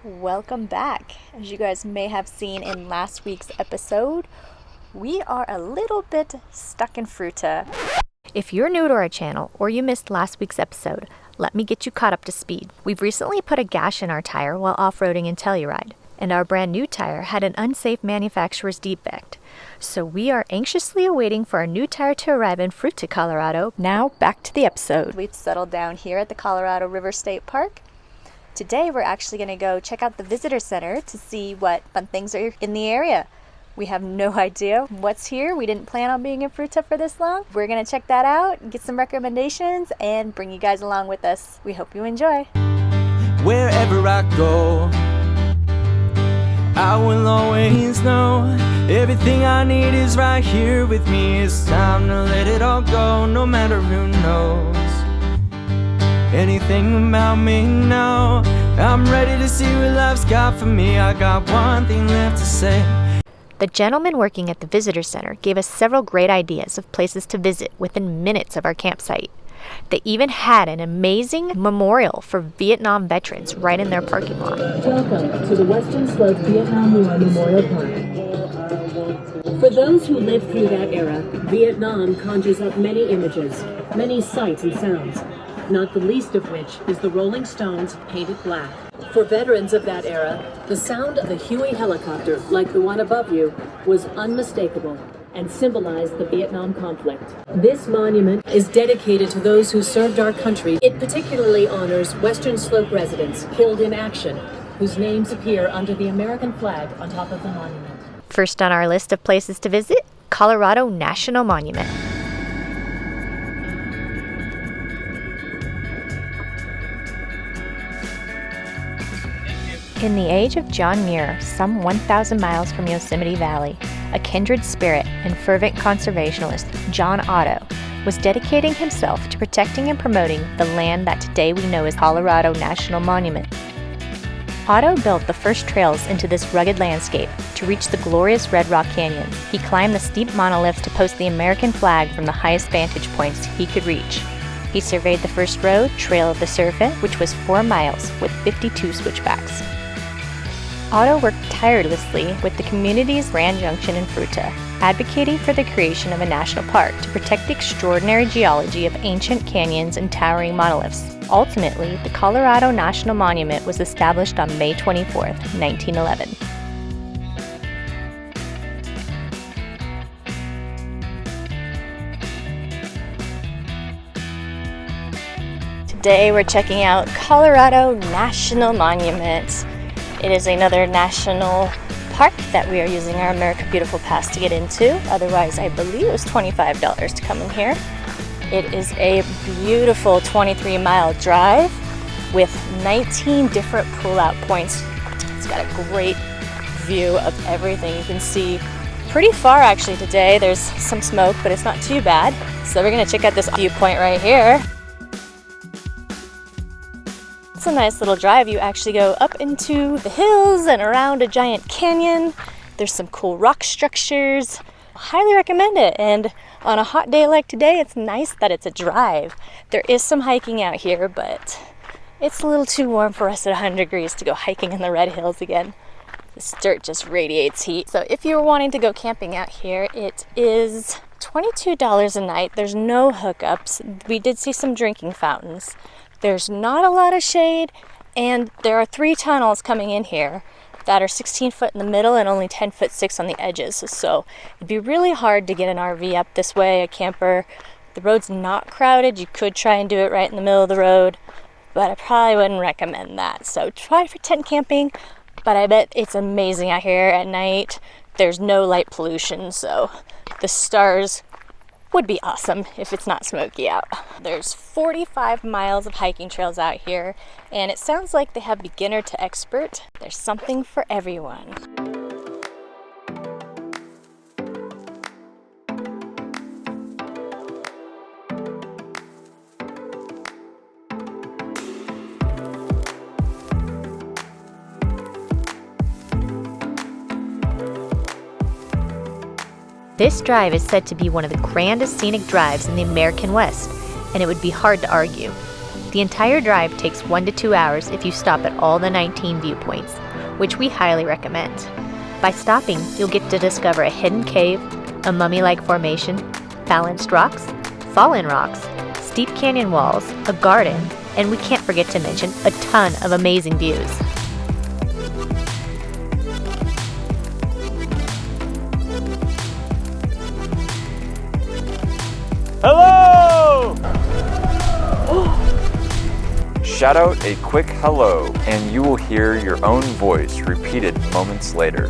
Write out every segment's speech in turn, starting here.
Welcome back. As you guys may have seen in last week's episode, we are a little bit stuck in Fruita. If you're new to our channel or you missed last week's episode, let me get you caught up to speed. We've recently put a gash in our tire while off-roading in Telluride, and our brand new tire had an unsafe manufacturer's defect. So we are anxiously awaiting for our new tire to arrive in Fruita Colorado. Now back to the episode. We've settled down here at the Colorado River State Park. Today we're actually going to go check out the visitor center to see what fun things are in the area. We have no idea what's here. We didn't plan on being in Fruita for this long. We're going to check that out, get some recommendations, and bring you guys along with us. We hope you enjoy. Wherever I go, I will always know everything I need is right here with me. It's time to let it all go, no matter who knows anything about me now. I'm ready to see what life's got for me. I got one thing left to say. The gentleman working at the visitor center gave us several great ideas of places to visit within minutes of our campsite. They even had an amazing memorial for Vietnam veterans right in their parking lot. Welcome to the Western Slope Vietnam War Memorial Park. For those who lived through that era, Vietnam conjures up many images, many sights and sounds, not the least of which is the Rolling Stones painted black. For veterans of that era, the sound of the Huey helicopter, like the one above you, was unmistakable and symbolized the Vietnam conflict. This monument is dedicated to those who served our country. It particularly honors Western Slope residents killed in action, whose names appear under the American flag on top of the monument. First on our list of places to visit, Colorado National Monument. In the age of John Muir, some 1,000 miles from Yosemite Valley, a kindred spirit and fervent conservationist, John Otto, was dedicating himself to protecting and promoting the land that today we know as Colorado National Monument. Otto built the first trails into this rugged landscape to reach the glorious Red Rock Canyon. He climbed the steep monoliths to post the American flag from the highest vantage points he could reach. He surveyed the first road, Trail of the Serpent, which was 4 miles with 52 switchbacks. Otto worked tirelessly with the community's Grand Junction in Fruita, advocating for the creation of a national park to protect the extraordinary geology of ancient canyons and towering monoliths. Ultimately, the Colorado National Monument was established on May 24, 1911. Today we're checking out Colorado National Monument. It is another national park that we are using our America Beautiful Pass to get into. Otherwise, I believe it was $25 to come in here. It is a beautiful 23-mile drive with 19 different pull-out points. It's got a great view of everything. You can see pretty far actually today. There's some smoke, but it's not too bad. So we're gonna check out this viewpoint right here. It's a nice little drive. You actually go up into the hills and around a giant canyon. There's some cool rock structures. Highly recommend it. And on a hot day like today, it's nice that it's a drive. There is some hiking out here, but it's a little too warm for us at 100 degrees to go hiking in the red hills again. This dirt just radiates heat. So if you were wanting to go camping out here, it is $22 a night. There's no hookups. We did see some drinking fountains. There's not a lot of shade, and there are 3 tunnels coming in here that are 16 foot in the middle and only 10 foot 6 on the edges. So it'd be really hard to get an RV up this way, a camper. The road's not crowded. You could try and do it right in the middle of the road, but I probably wouldn't recommend that. So try for tent camping, but I bet it's amazing out here at night. There's no light pollution, so the stars would be awesome if it's not smoky out. There's 45 miles of hiking trails out here, and it sounds like they have beginner to expert. There's something for everyone. This drive is said to be one of the grandest scenic drives in the American West, and it would be hard to argue. The entire drive takes 1 to 2 hours if you stop at all the 19 viewpoints, which we highly recommend. By stopping, you'll get to discover a hidden cave, a mummy-like formation, balanced rocks, fallen rocks, steep canyon walls, a garden, and we can't forget to mention a ton of amazing views. Hello! Shout out a quick hello, and you will hear your own voice repeated moments later.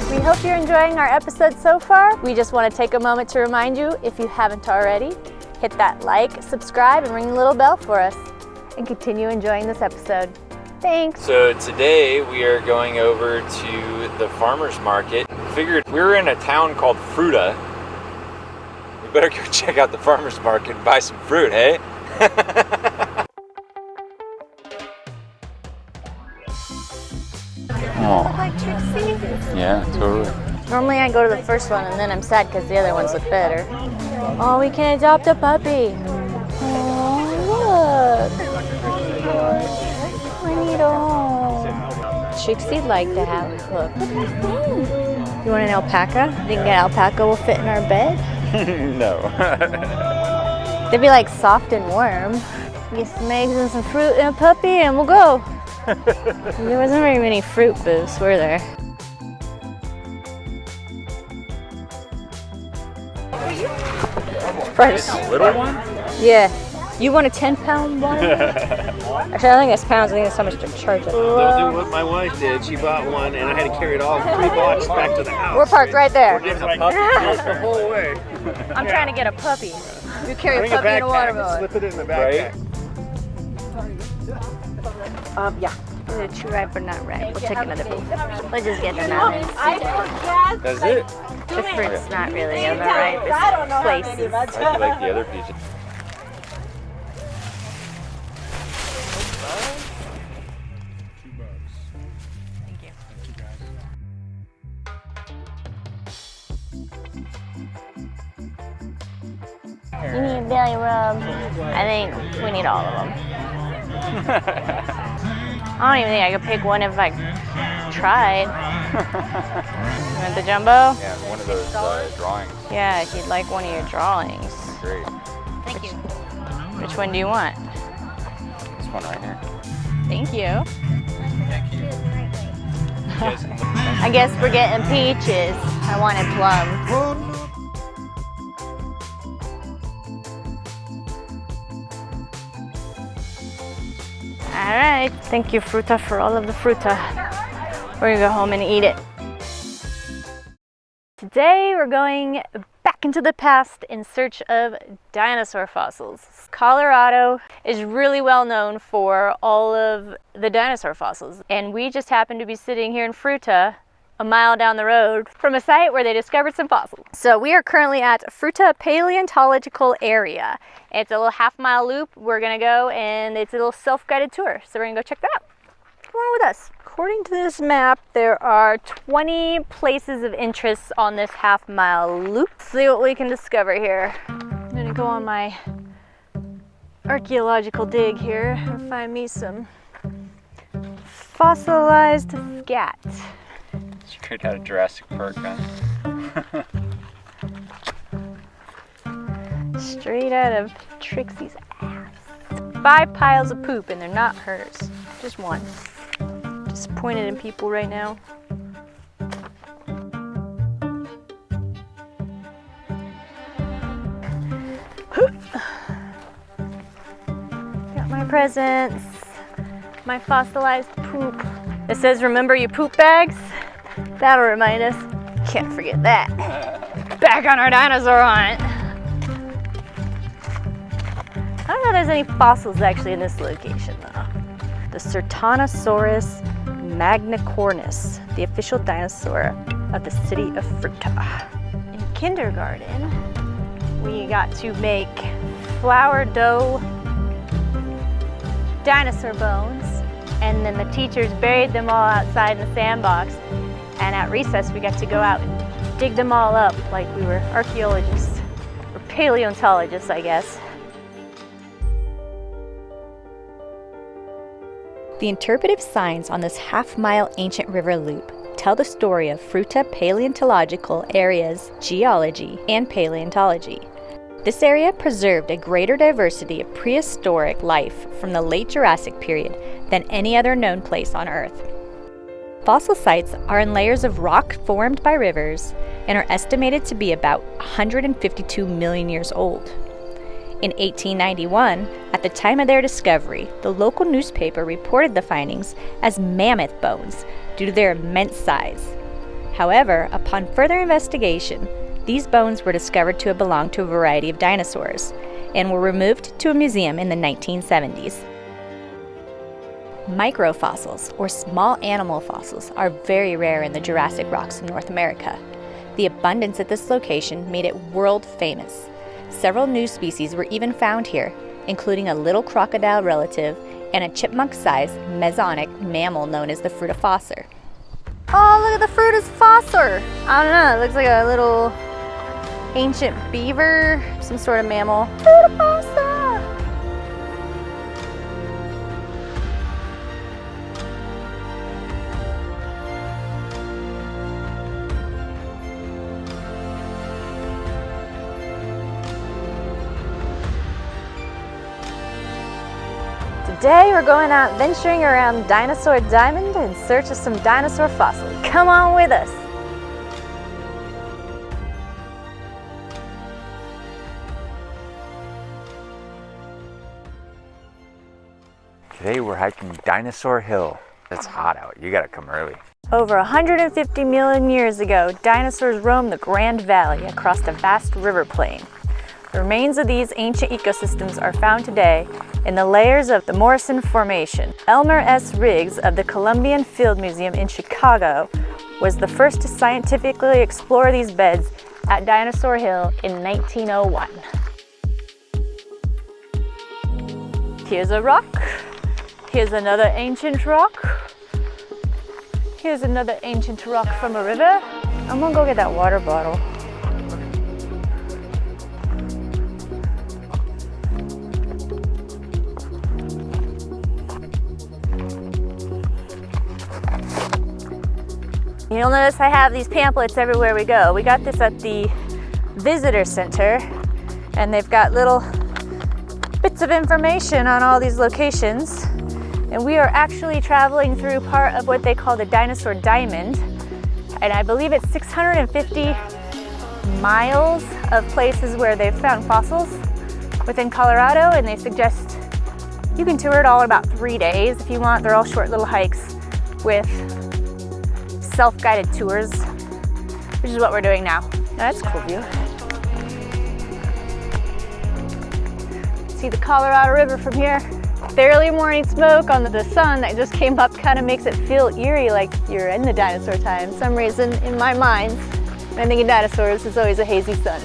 We hope you're enjoying our episode so far. We just want to take a moment to remind you, if you haven't already, hit that like, subscribe, and ring the little bell for us. And continue enjoying this episode. Thanks. So today we are going over to the farmer's market. Figured we're in a town called Fruita. We better go check out the farmer's market and buy some fruit, hey? Like Trixie? Yeah, totally. Normally I go to the first one and then I'm sad because the other ones look better. Oh, we can adopt a puppy. Oh, look. I need a home. Trixie'd like to have a puppy. You want an alpaca? Think an alpaca will fit in our bed? No. They'd be like soft and warm. Get some eggs and some fruit and a puppy and we'll go. There wasn't very many fruit booths, were there? Price. Little one? Yeah. You want a 10-pound one? Actually, I don't think it's pounds. I think that's how much to charge it. They'll do what my wife did. She bought one, and I had to carry it all 3 blocks back to the house. We're parked right there. It's like the whole way. I'm trying to get a puppy. You carry Bring a puppy in a backpack, watermelon. slip it in the backpack. Yeah. Is it too ripe or not ripe? We'll take another booth. We'll just get them out. That's it? The fruit's not really in the ripest places. I like the other peaches. Thank you. You need a belly rub. I think we need all of them. I don't even think I could pick one if I tried. You want the jumbo? Yeah, one of those drawings. Yeah, if you'd like one of your drawings. Great. Thank you. Which one do you want? This one right here. Thank you. I guess we're getting peaches. I wanted plums. All right, thank you, Fruita, for all of the Fruita. We're gonna go home and eat it. Today, we're going back into the past in search of dinosaur fossils. Colorado is really well known for all of the dinosaur fossils, and we just happen to be sitting here in Fruita, a mile down the road from a site where they discovered some fossils. So we are currently at Fruita Paleontological Area. It's a little half-mile loop. We're gonna go and it's a little self-guided tour. So we're gonna go check that out. Come on with us. According to this map, there are 20 places of interest on this half-mile loop. Let's see what we can discover here. I'm gonna go on my archaeological dig here and find me some fossilized scat. Straight out of Jurassic Park, huh? Straight out of Trixie's ass. 5 piles of poop and they're not hers. Just one. Disappointed in people right now. my presents, my fossilized poop. It says, remember your poop bags? That'll remind us. Can't forget that. Back on our dinosaur hunt. I don't know if there's any fossils actually in this location though. The Certanosaurus magnicornis, the official dinosaur of the city of Fruita. In kindergarten, we got to make flour dough dinosaur bones, and then the teachers buried them all outside in the sandbox, and at recess we got to go out and dig them all up like we were archaeologists, or paleontologists, I guess. The interpretive signs on this half-mile ancient river loop tell the story of Fruita paleontological area's geology and paleontology. This area preserved a greater diversity of prehistoric life from the late Jurassic period than any other known place on Earth. Fossil sites are in layers of rock formed by rivers and are estimated to be about 152 million years old. In 1891, at the time of their discovery, the local newspaper reported the findings as mammoth bones due to their immense size. However, upon further investigation, these bones were discovered to have belonged to a variety of dinosaurs and were removed to a museum in the 1970s. Microfossils, or small animal fossils, are very rare in the Jurassic rocks in North America. The abundance at this location made it world famous. Several new species were even found here, including a little crocodile relative and a chipmunk-sized mesonic mammal known as the Fruita fossil. Oh, look at the Fruita fossil! I don't know, it looks like a little ancient beaver, some sort of mammal. Fruita fossil! Today we're going out venturing around Dinosaur Diamond in search of some dinosaur fossils. Come on with us! Today we're hiking Dinosaur Hill. It's hot out, you gotta come early. Over 150 million years ago, dinosaurs roamed the Grand Valley across a vast river plain. The remains of these ancient ecosystems are found today in the layers of the Morrison Formation. Elmer S. Riggs of the Columbian Field Museum in Chicago was the first to scientifically explore these beds at Dinosaur Hill in 1901. Here's a rock. Here's another ancient rock. Here's another ancient rock from a river. I'm gonna go get that water bottle. You'll notice I have these pamphlets everywhere we go. We got this at the visitor center, and they've got little bits of information on all these locations. And we are actually traveling through part of what they call the Dinosaur Diamond. And I believe it's 650 miles of places where they've found fossils within Colorado, and they suggest you can tour it all in about 3 days if you want. They're all short little hikes with self-guided tours, which is what we're doing now. That's a cool view. See the Colorado River from here. Barely morning smoke on the sun that just came up kind of makes it feel eerie, like you're in the dinosaur time. For some reason, in my mind, when I think of dinosaurs, it's always a hazy sun.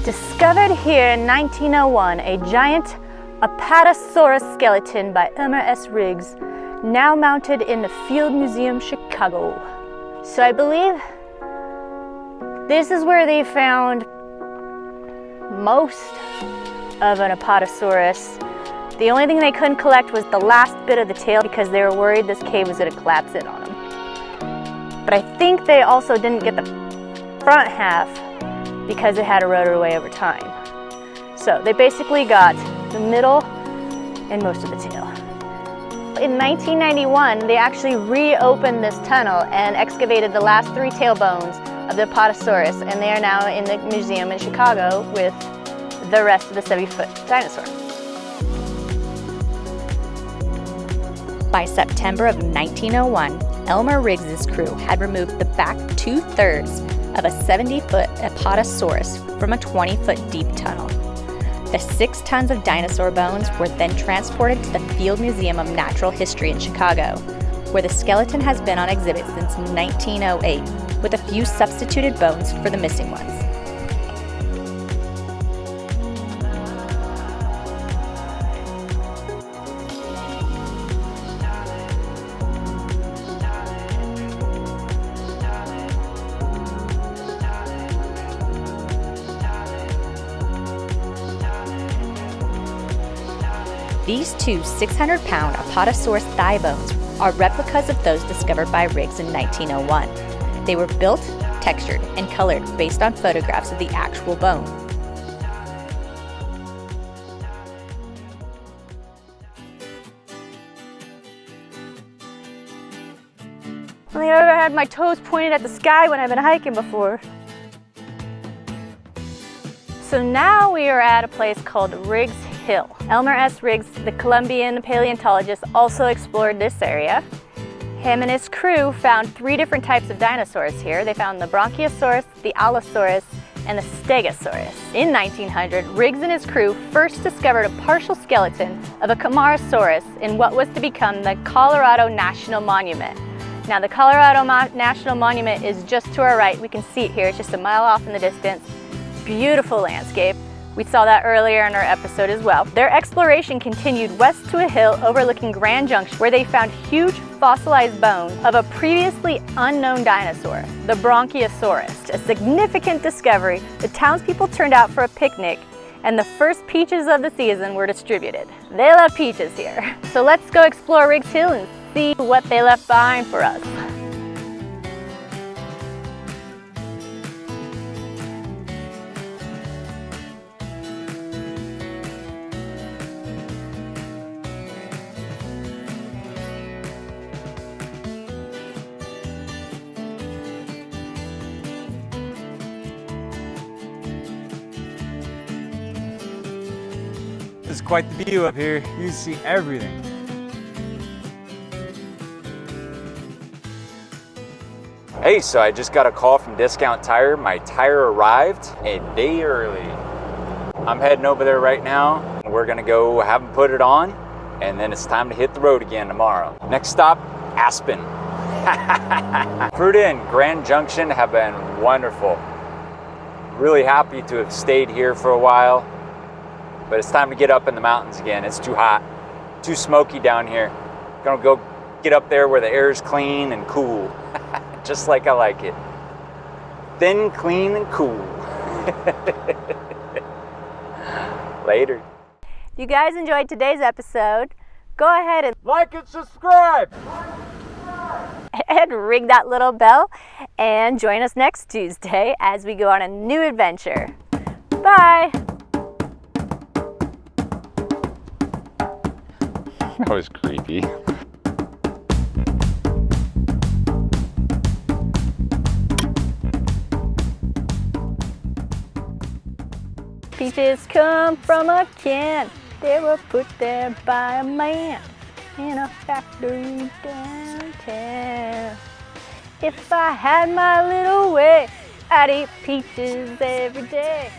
Discovered here in 1901, a giant Apatosaurus skeleton by Elmer S. Riggs, now mounted in the Field Museum, Chicago. So I believe this is where they found most of an Apatosaurus. The only thing they couldn't collect was the last bit of the tail because they were worried this cave was going to collapse in on them. But I think they also didn't get the front half because it had eroded away over time. So they basically got the middle and most of the tail. In 1991, they actually reopened this tunnel and excavated the last 3 tailbones of the Apatosaurus, and they are now in the museum in Chicago with the rest of the 70-foot dinosaur. By September of 1901, Elmer Riggs's crew had removed the back 2/3 of a 70-foot Apatosaurus from a 20-foot deep tunnel. The 6 tons of dinosaur bones were then transported to the Field Museum of Natural History in Chicago, where the skeleton has been on exhibit since 1908, with a few substituted bones for the missing ones. These 2 600-pound Apatosaurus thigh bones are replicas of those discovered by Riggs in 1901. They were built, textured, and colored based on photographs of the actual bone. I don't think I've ever had my toes pointed at the sky when I've been hiking before. So now we are at a place called Riggs Hill. Elmer S. Riggs, the Colombian paleontologist, also explored this area. Him and his crew found 3 different types of dinosaurs here. They found the Bronchiosaurus, the Allosaurus, and the Stegosaurus. In 1900, Riggs and his crew first discovered a partial skeleton of a Camarasaurus in what was to become the Colorado National Monument. Now, the Colorado National Monument is just to our right. We can see it here. It's just a mile off in the distance. Beautiful landscape. We saw that earlier in our episode as well. Their exploration continued west to a hill overlooking Grand Junction, where they found huge fossilized bones of a previously unknown dinosaur, the Bronchiosaurus. A significant discovery. The townspeople turned out for a picnic, and the first peaches of the season were distributed. They love peaches here. So let's go explore Riggs Hill and see what they left behind for us. It's quite the view up here. You see everything. Hey, so I just got a call from Discount Tire. My tire arrived a day early. I'm heading over there right now. We're gonna go have them put it on, and then it's time to hit the road again tomorrow. Next stop, Aspen. Fruita and Grand Junction have been wonderful. Really happy to have stayed here for a while. But it's time to get up in the mountains again. It's too hot, too smoky down here. Gonna go get up there where the air is clean and cool, just like I like it. Thin, clean, and cool. Later. If you guys enjoyed today's episode, go ahead and Like and subscribe. and ring that little bell and join us next Tuesday as we go on a new adventure. Bye. That was creepy. Peaches come from a can. They were put there by a man in a factory downtown. If I had my little way, I'd eat peaches every day.